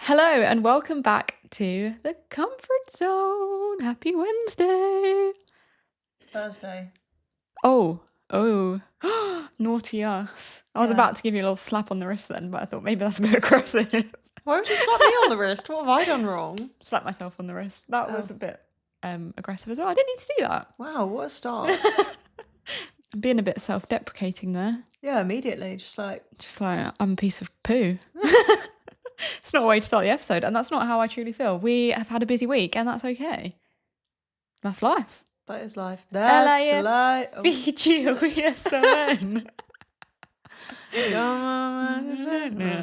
Hello and welcome back to the comfort zone. Happy Wednesday. Thursday. Oh, naughty us. I was Yeah. about to give you a little slap on the wrist then, but I thought maybe that's a bit aggressive. Why would you slap me on the wrist? What have I done wrong? Slap myself on the wrist. That was a bit aggressive as well. I didn't need to do that. Wow, what a start. I'm being a bit self-deprecating there. Yeah, immediately. Just like, I'm a piece of poo. It's not a way to start the episode, and that's not how I truly feel. We have had a busy week, and that's okay. That's life. that is life. That's life. Oh. VGOESON.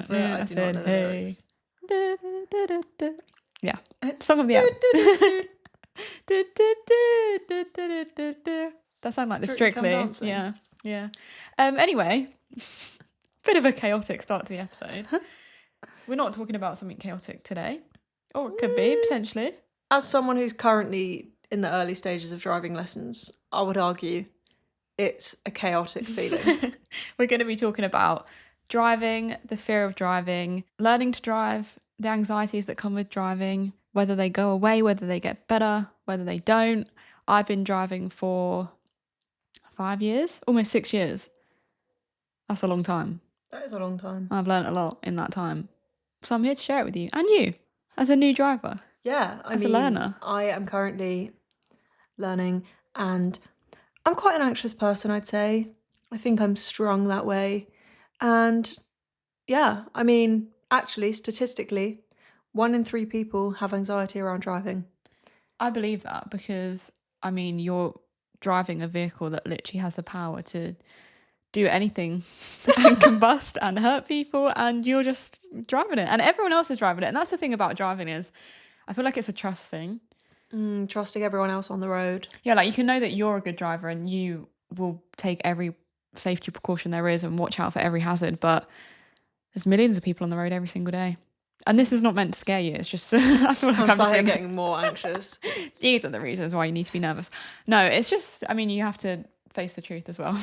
I said, hey. Yeah. Song of the hour. That sounds like the Strictly. Yeah. Anyway, bit of a chaotic start to the episode. We're not talking about something chaotic today. Or it could be, potentially. As someone who's currently in the early stages of driving lessons, I would argue it's a chaotic feeling. We're going to be talking about driving, the fear of driving, learning to drive, the anxieties that come with driving, whether they go away, whether they get better, whether they don't. I've been driving for 5 years, almost 6 years. That's a long time. That is a long time. I've learned a lot in that time. So I'm here to share it with you and you as a new driver. Yeah, I mean, a learner. I am currently learning and I'm quite an anxious person, I'd say. I think I'm strung that way. And yeah, I mean, actually, statistically, 1 in 3 people have anxiety around driving. I believe that because, I mean, you're driving a vehicle that literally has the power to do anything and combust and hurt people, and you're just driving it and everyone else is driving it. And that's the thing about driving is I feel like it's a trust thing. Trusting everyone else on the road. Yeah, like you can know that you're a good driver and you will take every safety precaution there is and watch out for every hazard, but there's millions of people on the road every single day. And this is not meant to scare you. It's just I feel like I'm getting more anxious. These are the reasons why you need to be nervous. No, it's just, I mean, you have to face the truth as well.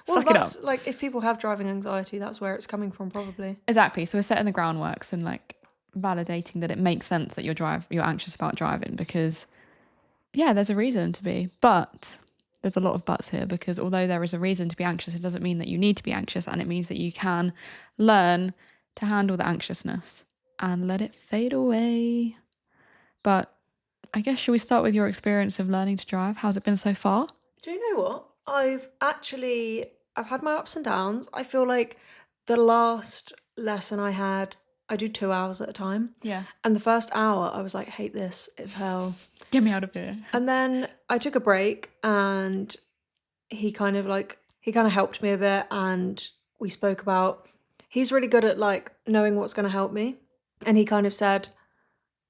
Well, that's like if people have driving anxiety, that's where it's coming from, probably. Exactly. So we're setting the groundworks and like validating that it makes sense that you're anxious about driving because, yeah, there's a reason to be. But there's a lot of buts here because although there is a reason to be anxious, it doesn't mean that you need to be anxious, and it means that you can learn to handle the anxiousness and let it fade away. But I guess, should we start with your experience of learning to drive? How's it been so far? Do you know what? I've had my ups and downs. I feel like the last lesson I do 2 hours at a time. Yeah. And the first hour I was like, hate this, it's hell. Get me out of here. And then I took a break and he kind of helped me a bit, and we spoke about, he's really good at like knowing what's going to help me. And he kind of said,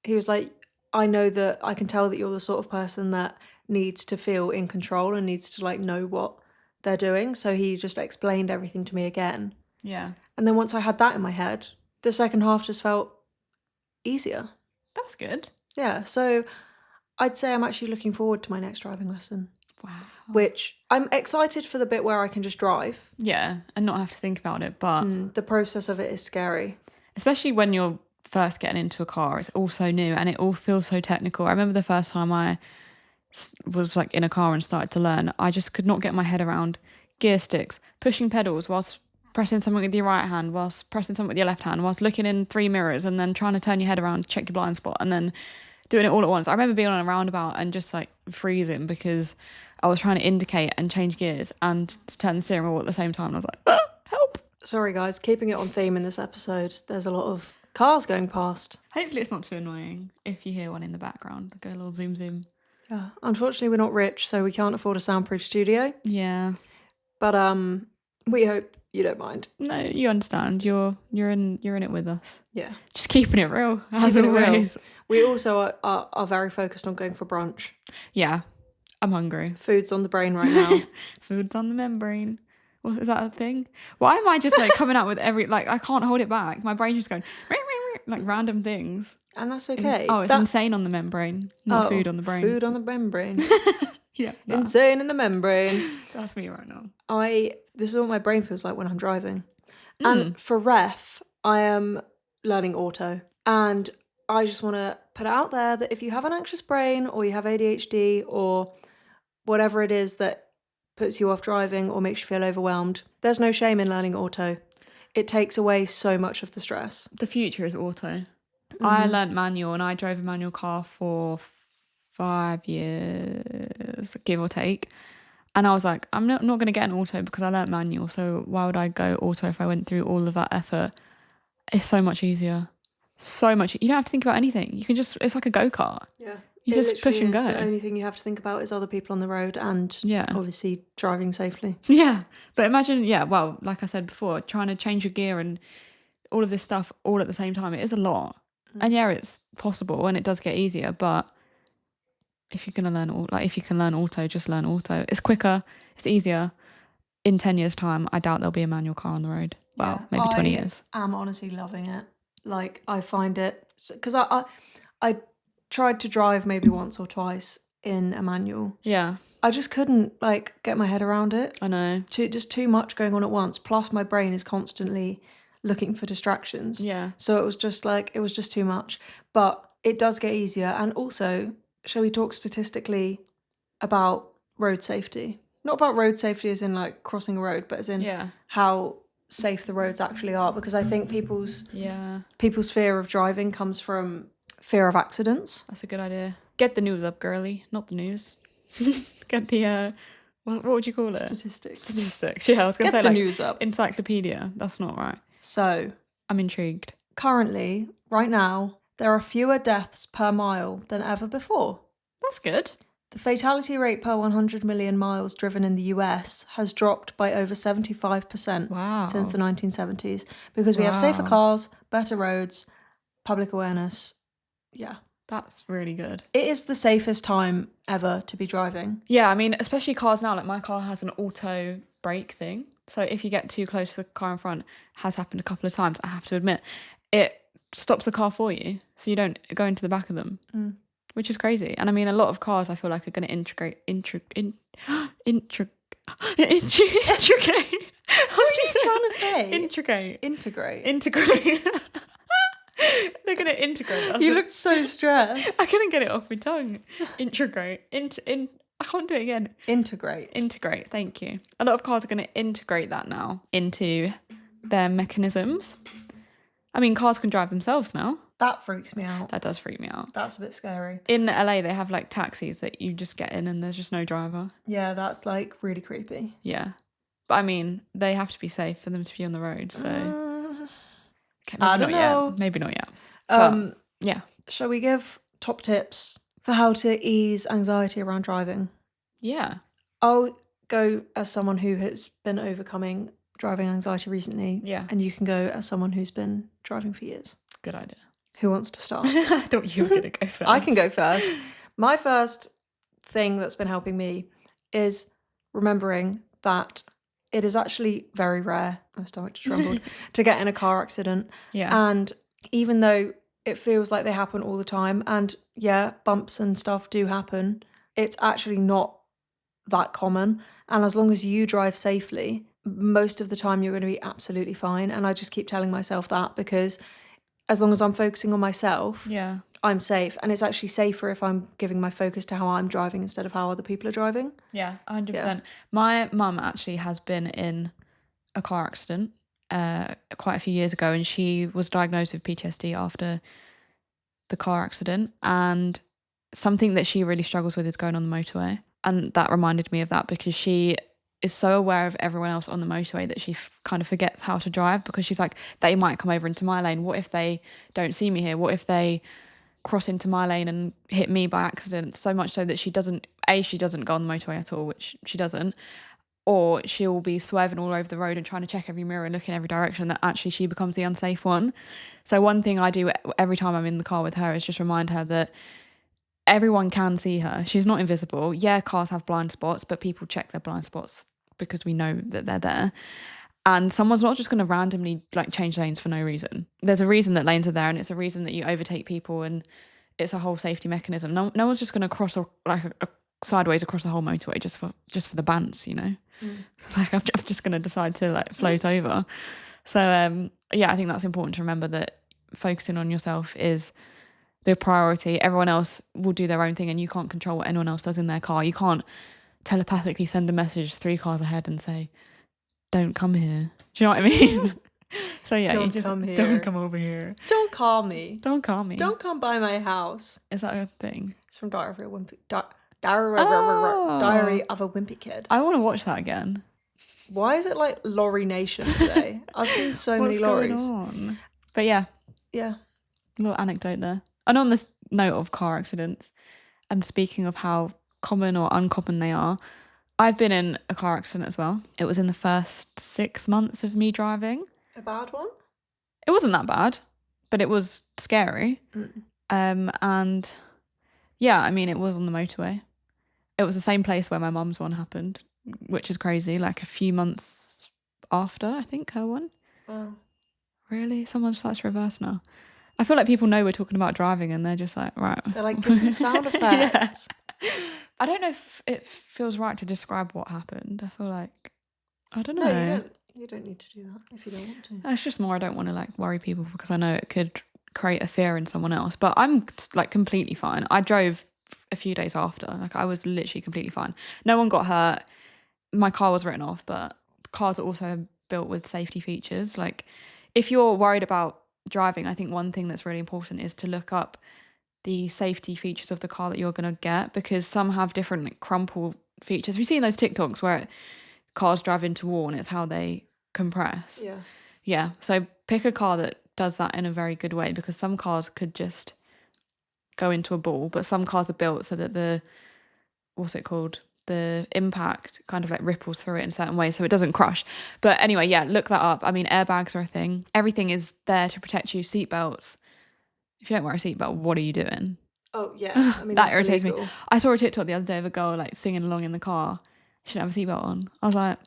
he was like, I know that I can tell that you're the sort of person that needs to feel in control and needs to like know what they're doing. So he just explained everything to me again. Yeah. And then once I had that in my head, the second half just felt easier. That's good. Yeah. So I'd say I'm actually looking forward to my next driving lesson. Wow. Which I'm excited for the bit where I can just drive. Yeah, and not have to think about it, but the process of it is scary. Especially when you're first getting into a car, it's all so new and it all feels so technical. I remember the first time I was like in a car and started to learn, I just could not get my head around gear sticks, pushing pedals whilst pressing something with your right hand, whilst pressing something with your left hand, whilst looking in 3 mirrors and then trying to turn your head around to check your blind spot and then doing it all at once. I remember being on a roundabout and just like freezing because I was trying to indicate and change gears and to turn the steering wheel at the same time. And I was like, help. Sorry guys, keeping it on theme in this episode. There's a lot of cars going past. Hopefully it's not too annoying if you hear one in the background. Go a little zoom zoom. Yeah, unfortunately we're not rich, so we can't afford a soundproof studio. Yeah. But we hope you don't mind. No, you understand. You're in it with us. Yeah. Just keeping it real, as always. We also are very focused on going for brunch. Yeah. I'm hungry. Food's on the brain right now. Food's on the membrane. What is that a thing? Why am I just like coming out with I can't hold it back. My brain's just going like random things. And that's okay. It's insane on the membrane, not food on the brain. Food on the membrane. Yeah. Insane in the membrane. That's me right now. This is what my brain feels like when I'm driving. And for ref, I am learning auto. And I just want to put it out there that if you have an anxious brain or you have ADHD or whatever it is that puts you off driving or makes you feel overwhelmed, there's no shame in learning auto. It takes away so much of the stress. The future is auto. I learnt manual and I drove a manual car for 5 years, give or take. And I was like, I'm not going to get an auto because I learnt manual. So why would I go auto if I went through all of that effort? It's so much easier. So much. You don't have to think about anything. You can just, it's like a go-kart. Yeah. You just push and go. The only thing you have to think about is other people on the road and obviously driving safely. Yeah. But imagine, well, like I said before, trying to change your gear and all of this stuff all at the same time. It is a lot. And it's possible and it does get easier. But if you're going to learn, if you can learn auto, just learn auto. It's quicker. It's easier. In 10 years' time, I doubt there'll be a manual car on the road. Well, maybe 20 years. I'm honestly loving it. Like, I find it... Because I tried to drive maybe once or twice in a manual. Yeah. I just couldn't, get my head around it. I know. Just too much going on at once. Plus, my brain is constantly looking for distractions. Yeah. So it was just it was just too much. But it does get easier. And also, shall we talk statistically about road safety? Not about road safety as in crossing a road, but as in how safe the roads actually are. Because I think people's fear of driving comes from fear of accidents. That's a good idea. Get the news up, girly. Not the news. Get the what would you call it? Statistics. Yeah, I was gonna say the news up. Encyclopedia. That's not right. So I'm intrigued. Currently, right now, there are fewer deaths per mile than ever before. That's good. The fatality rate per 100 million miles driven in the US has dropped by over 75% since the 1970s because we have safer cars, better roads, public awareness. Yeah. That's really good. It is the safest time ever to be driving. Yeah, I mean, especially cars now. My car has an auto brake thing. So if you get too close to the car in front, has happened a couple of times, I have to admit, it stops the car for you. So you don't go into the back of them. Which is crazy. And I mean, a lot of cars I feel like are going to integrate. What are you trying to say? Integrate. They're going to integrate. You looked so stressed. I couldn't get it off my tongue. Integrate. I can't do it again. Integrate. Thank you. A lot of cars are going to integrate that now into their mechanisms. I mean, cars can drive themselves now. That freaks me out. That does freak me out. That's a bit scary. In LA, they have taxis that you just get in and there's just no driver. Yeah, that's really creepy. Yeah. But I mean, they have to be safe for them to be on the road, so... Okay, I don't know. Maybe not yet. But, yeah. Shall we give top tips for how to ease anxiety around driving? Yeah. I'll go as someone who has been overcoming driving anxiety recently. Yeah. And you can go as someone who's been driving for years. Good idea. Who wants to start? I thought you were going to go first. I can go first. My first thing that's been helping me is remembering that it is actually very rare, my stomach just rumbled, to get in a car accident. Yeah. And even though it feels like they happen all the time, and bumps and stuff do happen, it's actually not that common. And as long as you drive safely, most of the time you're going to be absolutely fine. And I just keep telling myself that because as long as I'm focusing on myself, I'm safe. And it's actually safer if I'm giving my focus to how I'm driving instead of how other people are driving. Yeah, 100%. Yeah. My mum actually has been in a car accident quite a few years ago, and she was diagnosed with PTSD after the car accident. And something that she really struggles with is going on the motorway. And that reminded me of that because she is so aware of everyone else on the motorway that she kind of forgets how to drive because she's like, they might come over into my lane. What if they don't see me here? What if they cross into my lane and hit me by accident? So much so that she doesn't go on the motorway at all, which she doesn't. Or she'll be swerving all over the road and trying to check every mirror and look in every direction, that actually she becomes the unsafe one. So one thing I do every time I'm in the car with her is just remind her that everyone can see her. She's not invisible. Yeah, cars have blind spots, but people check their blind spots because we know that they're there. And someone's not just going to randomly change lanes for no reason. There's a reason that lanes are there, and it's a reason that you overtake people, and it's a whole safety mechanism. No one's just going to cross a sideways across the whole motorway just for the bants, you know. I'm just going to decide to float over. So I think that's important to remember, that focusing on yourself is the priority. Everyone else will do their own thing, and you can't control what anyone else does in their car. You can't telepathically send a message 3 cars ahead and say, don't come here. Do you know what I mean? So yeah, Don't you just come here. don't come over here. Don't call me. Don't call me. Don't come by my house. Is that a thing? It's from Diary of a Wimpy Kid. I want to watch that again. Why is it like Lorry Nation today? I've seen so many lorries. What's going on? But yeah, Yeah. little anecdote there. And on this note of car accidents, and speaking of how common or uncommon they are, I've been in a car accident as well. It was in the first 6 months of me driving. A bad one? It wasn't that bad, but it was scary. And yeah, I mean, it was on the motorway. It was the same place where my mum's one happened, which is crazy. Like a few months after, I think, her one. Wow. Really? Someone starts to reverse now. I feel like people know we're talking about driving and they're just like, right. They're like, give some sound effects. Yeah. I don't know if it feels right to describe what happened. I feel like, I don't know. No, you don't need to do that if you don't want to. It's just more I don't want to like worry people because I know it could create a fear in someone else. But I'm like completely fine. I drove a few days after. Like I was literally completely fine. No one got hurt. My car was written off, but cars are also built with safety features. Like if you're worried about driving, I think one thing that's really important is to look up the safety features of the car that you're going to get, because some have different like, crumple features. We've seen those TikToks where cars drive into wall and it's how they compress. Yeah. So pick a car that does that in a very good way, because some cars could just go into a ball, but some cars are built so that the impact kind of like ripples through it in certain ways so it doesn't crush. But anyway, yeah, look that up. I mean, airbags are a thing. Everything is there to protect you. Seatbelts. If you don't wear a seatbelt, what are you doing? Oh yeah, I mean that irritates illegal. me. I saw a TikTok the other day of a girl like singing along in the car. She didn't have a seatbelt on. I was like,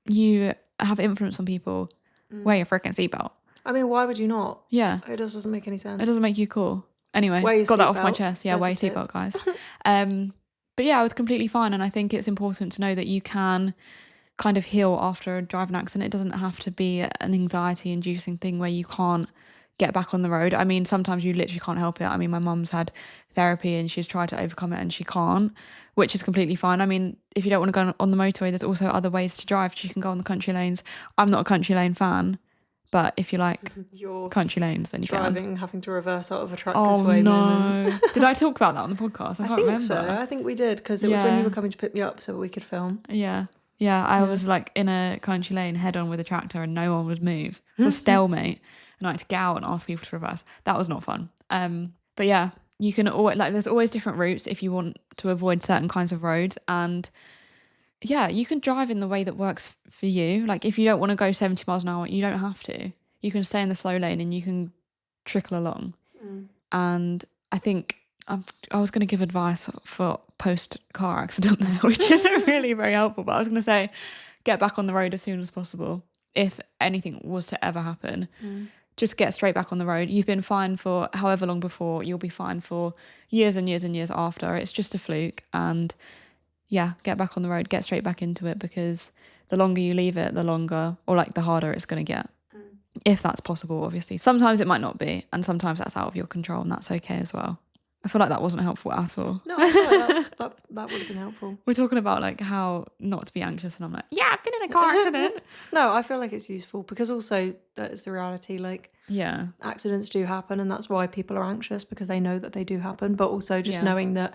you have influence on people. Wear your freaking seatbelt. I mean, why would you not? Yeah, it just doesn't make any sense. It doesn't make you cool. Anyway, got that off my chest. Yeah, wear your seatbelt, guys. But yeah, I was completely fine, and I think it's important to know that you can kind of heal after a driving accident. It doesn't have to be an anxiety-inducing thing where you can't get back on the road. I mean, sometimes you literally can't help it. I mean, my mum's had therapy and she's tried to overcome it and she can't, which is completely fine. I mean, if you don't want to go on the motorway, there's also other ways to drive. You can go on the country lanes. I'm not a country lane fan, but if you like your country lanes, then you driving, having to reverse out of a trucker's way no. moment. Did I talk about that on the podcast? I can't remember. So. I think we did, because it was when you were coming to pick me up so we could film. Yeah. I was like in a country lane head on with a tractor and no one would move. It was stalemate. And I had to go out and ask people to reverse. That was not fun. But yeah, you can always there's always different routes if you want to avoid certain kinds of roads. And yeah, you can drive in the way that works for you. Like if you don't want to go 70 miles an hour, you don't have to. You can stay in the slow lane and you can trickle along. And I think I was going to give advice for post car accident there, which isn't really very helpful. But I was going to say, get back on the road as soon as possible. If anything was to ever happen, just get straight back on the road. You've been fine for however long before, you'll be fine for years and years and years after. It's just a fluke. And yeah, get back on the road, get straight back into it, because the longer you leave it, the longer or like the harder it's going to get. If that's possible, obviously. Sometimes it might not be, and sometimes that's out of your control, and that's okay as well. I feel like that wasn't helpful at all. No, I feel like that would have been helpful. We're talking about like how not to be anxious, and I'm like, yeah, I've been in a car accident. No, I feel like it's useful because also that is the reality. Like, yeah, accidents do happen, and that's why people are anxious, because they know that they do happen. But also just knowing that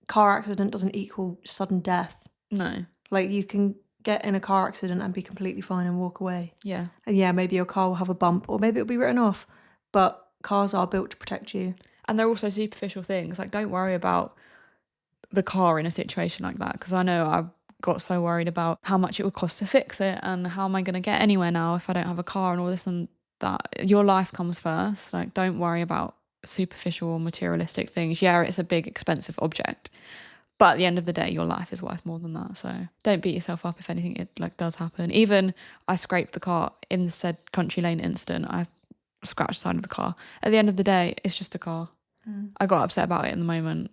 car accident doesn't equal sudden death. No, like you can get in a car accident and be completely fine and walk away. Yeah, and yeah, maybe your car will have a bump, or maybe it'll be written off. But cars are built to protect you. And they're also superficial things. Like, don't worry about the car in a situation like that, because I know I got so worried about how much it would cost to fix it and how am I going to get anywhere now if I don't have a car and all this and that. Your life comes first. Like, don't worry about superficial or materialistic things. Yeah, it's a big, expensive object, but at the end of the day, your life is worth more than that. So don't beat yourself up if anything it like does happen. Even I scraped the car in the said country lane incident. I scratched the side of the car. At the end of the day, it's just a car. I got upset about it in the moment.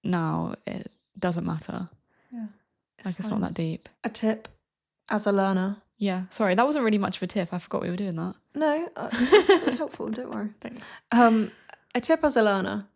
Now it doesn't matter. Yeah, it's not that deep. A tip as a learner. Yeah, sorry, that wasn't really much of a tip. I forgot we were doing that. No, it was helpful. Don't worry. Thanks. A tip as a learner,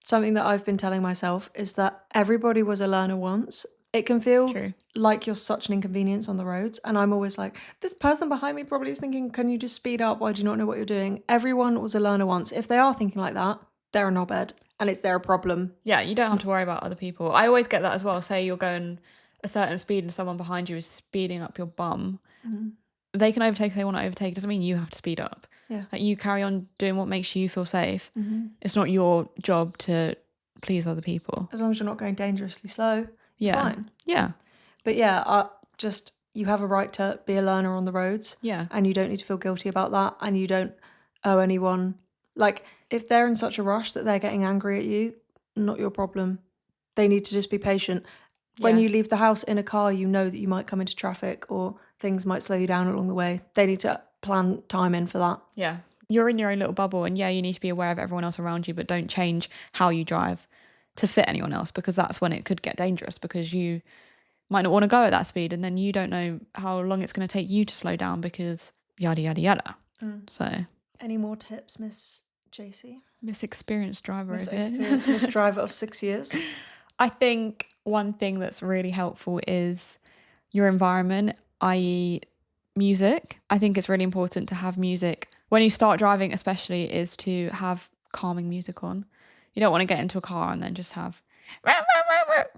something that I've been telling myself is that everybody was a learner once. It can feel True. like you're such an inconvenience on the roads. And I'm always like, this person behind me probably is thinking, can you just speed up? Why do you not know what you're doing? Everyone was a learner once. If they are thinking like that, they're a knobhead and it's their problem. Yeah, you don't have to worry about other people. I always get that as well. Say you're going a certain speed and someone behind you is speeding up your bum. They can overtake if they want to overtake. It doesn't mean you have to speed up. Yeah. Like, you carry on doing what makes you feel safe. It's not your job to please other people. As long as you're not going dangerously slow, Yeah. fine. Yeah. But yeah, you have a right to be a learner on the roads. Yeah. And you don't need to feel guilty about that. And you don't owe anyone. Like, if they're in such a rush that they're getting angry at you, not your problem. They need to just be patient. When you leave the house in a car, you know that you might come into traffic or things might slow you down along the way. They need to plan time in for that. Yeah. You're in your own little bubble, and yeah, you need to be aware of everyone else around you, but don't change how you drive to fit anyone else, because that's when it could get dangerous, because you might not want to go at that speed, and then you don't know how long it's going to take you to slow down, because yada, yada, yada. So, any more tips, Miss JC? Miss Experienced Driver Miss over here. Experienced Miss Driver of 6 years. I think one thing that's really helpful is your environment, i.e. music. I think it's really important to have music when you start driving, especially, is to have calming music on. You don't want to get into a car and then just have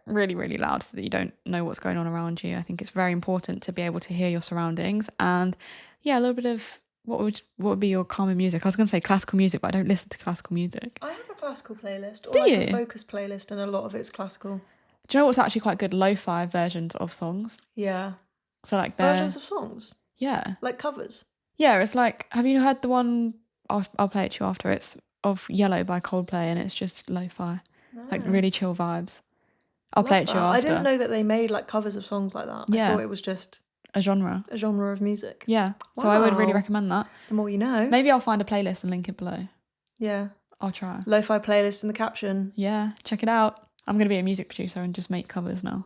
really, really loud so that you don't know what's going on around you. I think it's very important to be able to hear your surroundings, and yeah, a little bit of what would be your calming music. I was going to say classical music, but I don't listen to classical music. I have a classical playlist, or Do like you? a focus playlist, and a lot of it's classical. Do you know what's actually quite good? Lo-fi versions of songs. Yeah. So like Versions of songs? Yeah. Like covers? Yeah, it's like, have you heard the one, I'll play it to you after, it's of Yellow by Coldplay, and it's just lo-fi. Like really chill vibes. I'll play it to you after. I didn't know that they made like covers of songs like that. Yeah. I thought it was just a genre of music. Yeah. So I would really Wow. recommend that. The more you know. Maybe I'll find a playlist and link it below. Yeah. I'll try. Lo-fi playlist in the caption. Yeah, check it out. I'm going to be a music producer and just make covers now.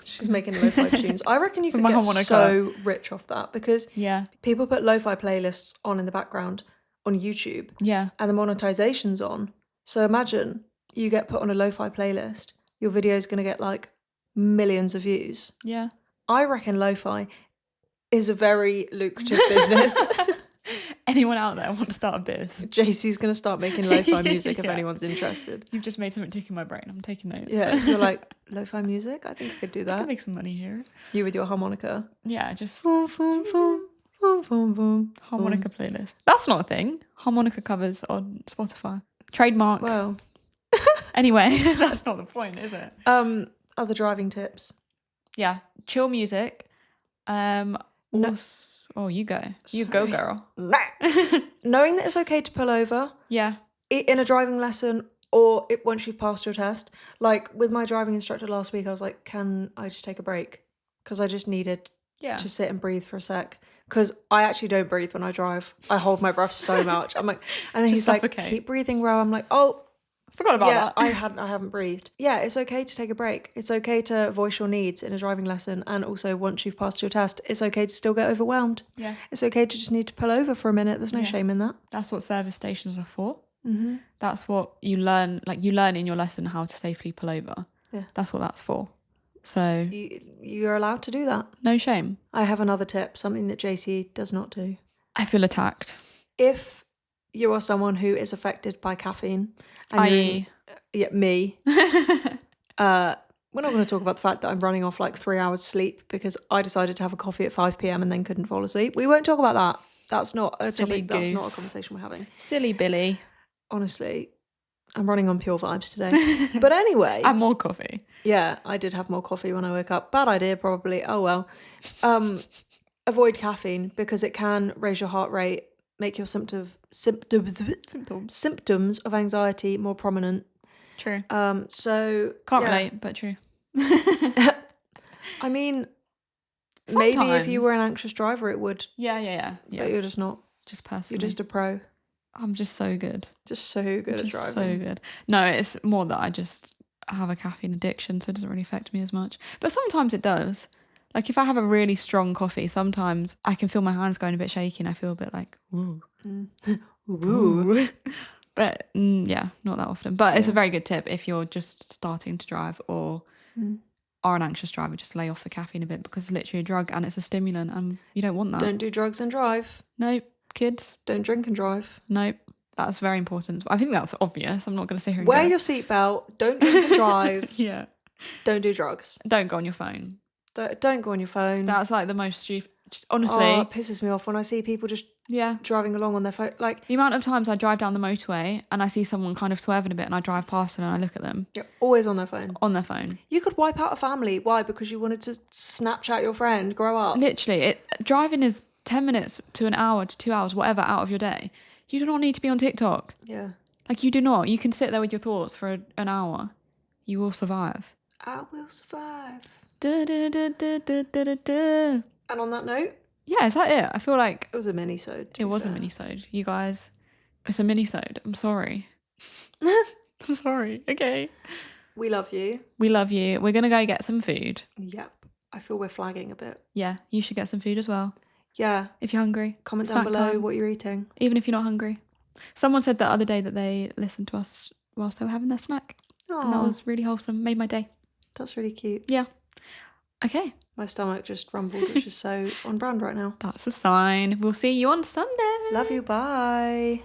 She's making lo-fi tunes. I reckon you could my get harmonica. so rich off that, because Yeah. people put lo-fi playlists on in the background on YouTube. Yeah. And the monetization's on. So imagine you get put on a lo-fi playlist. Your video is going to get like millions of views. Yeah. I reckon lo-fi is a very lucrative business. Anyone out there want to start a biz? JC's going to start making lo-fi music if Yeah. anyone's interested. You've just made something tick in my brain. I'm taking notes. Yeah, you're like, lo-fi music? I think I could do I that. can make some money here. You with your harmonica. Yeah, just Boom, boom, boom, boom, boom, boom. harmonica playlist. That's not a thing. Harmonica covers on Spotify. Trademark. Well, Anyway, that's not the point, is it? other driving tips. Yeah, chill music. No. Oh, you go. You go, Sorry. girl. Knowing that it's okay to pull over Yeah. in a driving lesson, or once you've passed your test. Like with my driving instructor last week, I was like, can I just take a break? Because I just needed Yeah. to sit and breathe for a sec. Because I actually don't breathe when I drive. I hold my breath so much. I'm like, and then Just he's suffocate. like, keep breathing, Ro. I'm like, oh, Forgot about yeah, that. I haven't breathed. Yeah, it's okay to take a break. It's okay to voice your needs in a driving lesson, and also once you've passed your test, it's okay to still get overwhelmed. Yeah. It's okay to just need to pull over for a minute. There's no Yeah. shame in that. That's what service stations are for. Mm-hmm. That's what you learn. Like, you learn in your lesson how to safely pull over. Yeah. That's what that's for. So You're allowed to do that. no shame. I have another tip, something that JC does not do. I feel attacked. If you are someone who is affected by caffeine, and I.e. me, we're not going to talk about the fact that I'm running off like 3 hours sleep because I decided to have a coffee at 5 p.m. and then couldn't fall asleep. We won't talk about that. That's not a Silly topic. That's not a goose. conversation we're having. Silly Billy. Honestly, I'm running on pure vibes today. But anyway, Add more coffee. yeah, I did have more coffee when I woke up. Bad idea, probably. Oh well. Avoid caffeine because it can raise your heart rate, make your symptoms of anxiety more prominent. True. So Can't yeah. relate, but true. I mean, maybe if you Sometimes. were an anxious driver, it would. Yeah. But you're just not. Just personally. You're just a pro. I'm just so good. Just so good at Just driving. so good. No, it's more that I just have a caffeine addiction, so it doesn't really affect me as much. But sometimes it does. Like if I have a really strong coffee, sometimes I can feel my hands going a bit shaky and I feel a bit like, ooh. Ooh. But yeah, not that often. But it's a Yeah. very good tip if you're just starting to drive or Mm. are an anxious driver, just lay off the caffeine a bit because it's literally a drug and it's a stimulant and you don't want that. Don't do drugs and drive. Nope. Kids, Don't drink and drive. nope. That's very important. I think that's obvious. I'm not going to sit here and Wear go. your seatbelt. Don't drink and drive. Yeah. Don't do drugs. Don't go on your phone. Don't go on your phone. That's like the most stupid. Honestly, Oh, it pisses me off when I see people just yeah. driving along on their phone. Like, The amount of times I drive down the motorway and I see someone kind of swerving a bit and I drive past them and I look at them you're always on their phone. on their phone. You could wipe out a family. Why? Because you wanted to Snapchat your friend. Grow up. Literally, driving is 10 minutes to an hour to 2 hours, whatever, out of your day. You do not need to be on TikTok. Yeah. Like, you do not. You can sit there with your thoughts for an hour. You will survive. I will survive. Da, da, da, da, da, da, da, da. And on that note, Yeah, is that it? I feel like it was a mini-sode. it was a mini-sode. You guys, it's a mini-sode. I'm sorry. I'm sorry. Okay. We love you. We love you. We're going to go get some food. Yep. I feel we're flagging a bit. Yeah, you should get some food as well. Yeah. If you're hungry. Comment down Snack below time. what you're eating. Even if you're not hungry. Someone said the other day that they listened to us whilst they were having their snack. And that Oh, was really wholesome. Made my day. that's really cute. Yeah. Okay. My stomach just rumbled, which is so on brand right now. That's a sign. We'll see you on Sunday. Love you. Bye.